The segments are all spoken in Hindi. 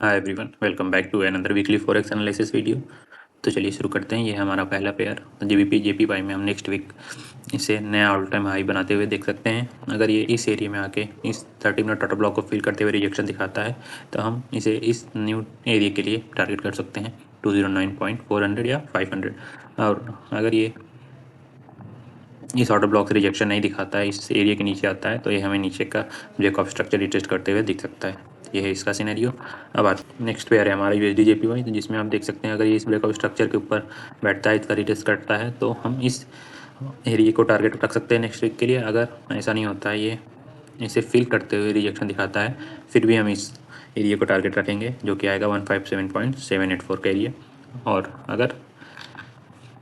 Hi everyone, welcome back to another weekly forex analysis video. तो चलिए शुरू करते हैं। ये है हमारा पहला पेयर जीबीपी जेपीवाई में हम नेक्स्ट वीक इसे नया ऑल टाइम हाई बनाते हुए देख सकते हैं। अगर ये इस एरिया में आके इस 30 मिनट टोटल ब्लॉक को फिल करते हुए रिजेक्शन दिखाता है तो हम इसे इस न्यू एरिया के लिए टारगेट कर सकते हैं 209.400 या 500। और अगर ये इस ऑर्डर ब्लॉक से रिजेक्शन नहीं दिखाता है, इस एरिया के नीचे आता है, तो ये हमें नीचे का ब्रेक ऑफ स्ट्रक्चर रिटेस्ट करते हुए दिख सकता है। ये है इसका सिनेरियो। अब नेक्स्ट पेयर है हमारा यूएसडी जेपीवाई, जिसमें आप देख सकते हैं अगर ये इस ब्रेक ऑफ स्ट्रक्चर के ऊपर बैठता है, इसका रिटेस्ट करता है, तो हम इस एरिया को टारगेट रख सकते हैं नेक्स्ट वीक के लिए। अगर ऐसा नहीं होता है, ये इसे फिल करते हुए रिजेक्शन दिखाता है, फिर भी हम इस एरिया को टारगेट रखेंगे जो कि आएगा 157.784 का एरिया। और अगर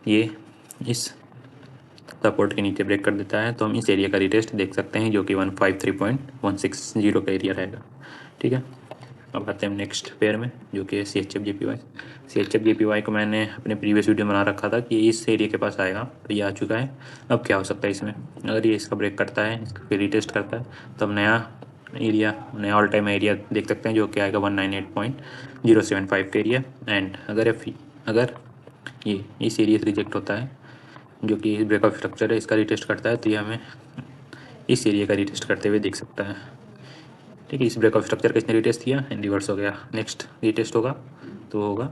ये इस सपोर्ट के नीचे ब्रेक कर देता है तो हम इस एरिया का रिटेस्ट देख सकते हैं जो कि 153.160 का एरिया रहेगा। ठीक है, अब आते हैं नेक्स्ट पेयर में जो कि C H F J P Y. C H F J P Y को मैंने अपने प्रीवियस वीडियो में बना रखा था कि इस एरिया के पास आएगा, तो ये आ चुका है। अब क्या हो सकता है इसमें, अगर ये इसका ब्रेक करता है, इसका फिर रिटेस्ट करता है, तो हम नया ऑल टाइम एरिया देख सकते हैं जो कि आएगा 198.075 का एरिया। एंड अगर ये इस एरिया से रिजेक्ट होता है जो कि ब्रेक ऑफ स्ट्रक्चर है, इसका रिटेस्ट करता है, तो ये हमें इस एरिया का रिटेस्ट करते हुए दिख सकता है। ठीक है, इस ब्रेक ऑफ स्ट्रक्चर का इसने रिटेस्ट किया एंड रिवर्स हो गया। नेक्स्ट रिटेस्ट होगा तो होगा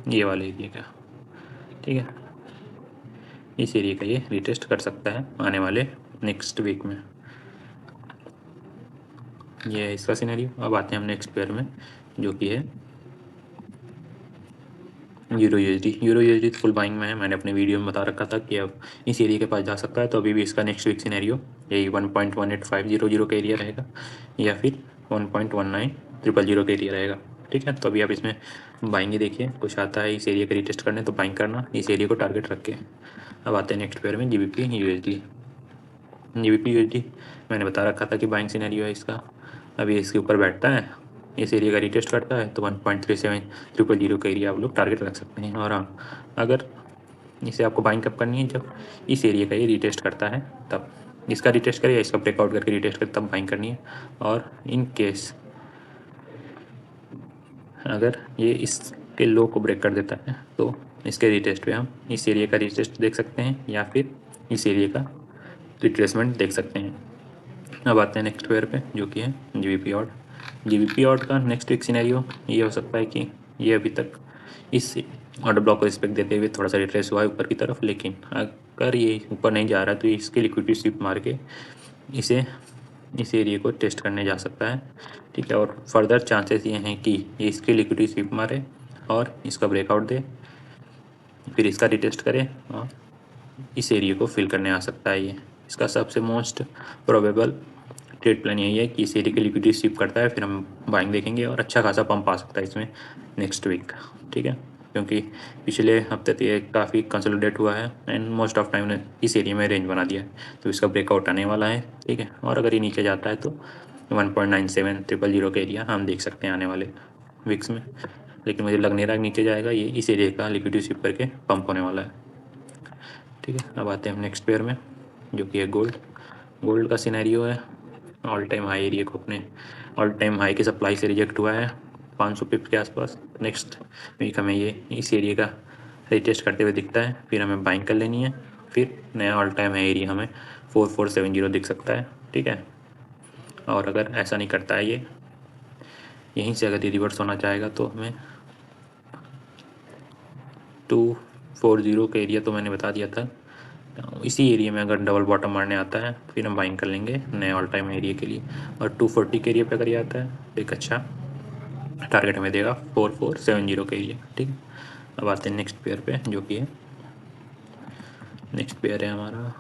ये वाले एरिया का। ठीक है, इस एरिया का ये रिटेस्ट कर सकता है आने वाले नेक्स्ट वीक में। ये है इसका सिनेरियो। अब आते हैं हम नेक्स्ट पेयर में जो कि है यूरो यूएसडी फुल बाइंग में है। मैंने अपने वीडियो में बता रखा था कि अब इस एरिया के पास जा सकता है, तो अभी भी इसका नेक्स्ट वीक सिनेरियो यही 1.18500 का एरिया रहेगा या फिर 1.19000 का एरिया रहेगा। ठीक है, तो अभी आप इसमें बाइंग ही देखिए, कुछ आता है इस एरिया का रिटेस्ट करने तो बाइंग करना, इस एरिया को टारगेट रख के। अब आते हैं नेक्स्ट पेयर में जीबीपी यूएसडी मैंने बता रखा था कि बाइंग सिनेरियो है इसका। अभी इसके ऊपर बैठता है, इस एरिया का रिटेस्ट करता है, तो 1.37000 का एरिया आप लोग टारगेट रख सकते हैं। और हाँ, अगर इसे आपको बाइंग कब करनी है, जब इस एरिया का ये रिटेस्ट करता है तब इसका रिटेस्ट करे या इसका ब्रेकआउट करके रिटेस्ट करे तब बाइंग करनी है। और इन केस अगर ये इसके लो को ब्रेक कर देता है तो इसके रिटेस्ट पे हम इस एरिया का रिटेस्ट देख सकते हैं या फिर इस एरिया का रिट्रेसमेंट देख सकते हैं। अब आते हैं नेक्स्ट पेयर पे जो कि है जीबीपी ऑड का नेक्स्ट वीक सिनेरियो ये हो सकता है कि ये अभी तक इस ऑर्डर ब्लॉक को रिस्पेक्ट देते हुए थोड़ा सा रिट्रेस हुआ है ऊपर की तरफ, लेकिन अगर ये ऊपर नहीं जा रहा तो इसके लिक्विडिटी स्वीप मार के इसे इस एरिया को टेस्ट करने जा सकता है। ठीक है, और फर्दर चांसेस ये हैं कि ये इसके लिक्विडिटी स्वीप मारे और इसका ब्रेकआउट दे, फिर इसका रिटेस्ट करे और इस एरिया को फिल करने आ सकता है। ये इसका सबसे मोस्ट प्रोबेबल ट्रेड प्लान यही है कि इस एरिया की लिक्विडिटी स्वीप करता है, फिर हम बाइंग देखेंगे और अच्छा खासा पंप आ सकता है इसमें नेक्स्ट वीक। ठीक है, क्योंकि पिछले हफ्ते तो ये काफ़ी कंसोलिडेट हुआ है एंड मोस्ट ऑफ टाइम ने इस एरिया में रेंज बना दिया है, तो इसका ब्रेकआउट आने वाला है। ठीक है, और अगर ये नीचे जाता है तो 1.97000 का एरिया हम देख सकते हैं आने वाले वीक्स में, लेकिन मुझे लग नहीं रहा नीचे जाएगा, ये इस एरिया का लिक्विडिटी स्वीप करके पंप होने वाला है। ठीक है, अब आते हैं हम नेक्स्ट पेयर में जो कि है गोल्ड का सिनेरियो है। ऑल टाइम हाई एरिया को अपने ऑल टाइम हाई के सप्लाई से रिजेक्ट हुआ है 500 पिप के आसपास। नेक्स्ट वीक हमें ये इस एरिया का रिटेस्ट करते हुए दिखता है, फिर हमें बाइंग कर लेनी है, फिर नया ऑल टाइम हाई एरिया हमें 4470 दिख सकता है। ठीक है, और अगर ऐसा नहीं करता है ये यहीं से अगर ये रिवर्स होना चाहेगा तो हमें 240 का एरिया तो मैंने बता दिया था, इसी एरिया में अगर डबल बॉटम मारने आता है फिर हम बाइंग कर लेंगे नए ऑल टाइम एरिया के लिए। और 240 के एरिया पे अगर ये आता है तो एक अच्छा टारगेट हमें देगा 4470 का एरिया। ठीक है, अब आते हैं नेक्स्ट पेयर पे जो कि है नेक्स्ट पेयर है हमारा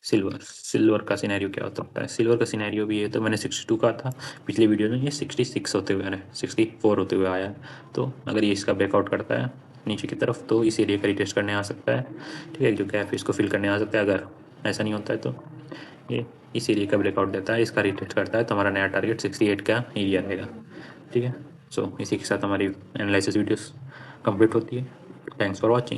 सिल्वर का सिनेरियो क्या हो सकता है। सिल्वर का सिनेरियो भी है, तो मैंने 62 का था पिछले वीडियो में, ये 66 होते हुए 64 होते हुए आया है। तो अगर ये इसका ब्रेकआउट करता है नीचे की तरफ तो इस एरिया का रिटेस्ट करने आ सकता है। ठीक है, जो गैप इसको फिल करने आ सकता है। अगर ऐसा नहीं होता है तो ये इस एरिया का ब्रेकआउट देता है, इसका रिटेस्ट करता है, तो हमारा नया टारगेट 68 का एरिया रहेगा। ठीक है, सो इसी के साथ हमारी एनालिसिस वीडियोस कंप्लीट होती है। Thanks for watching.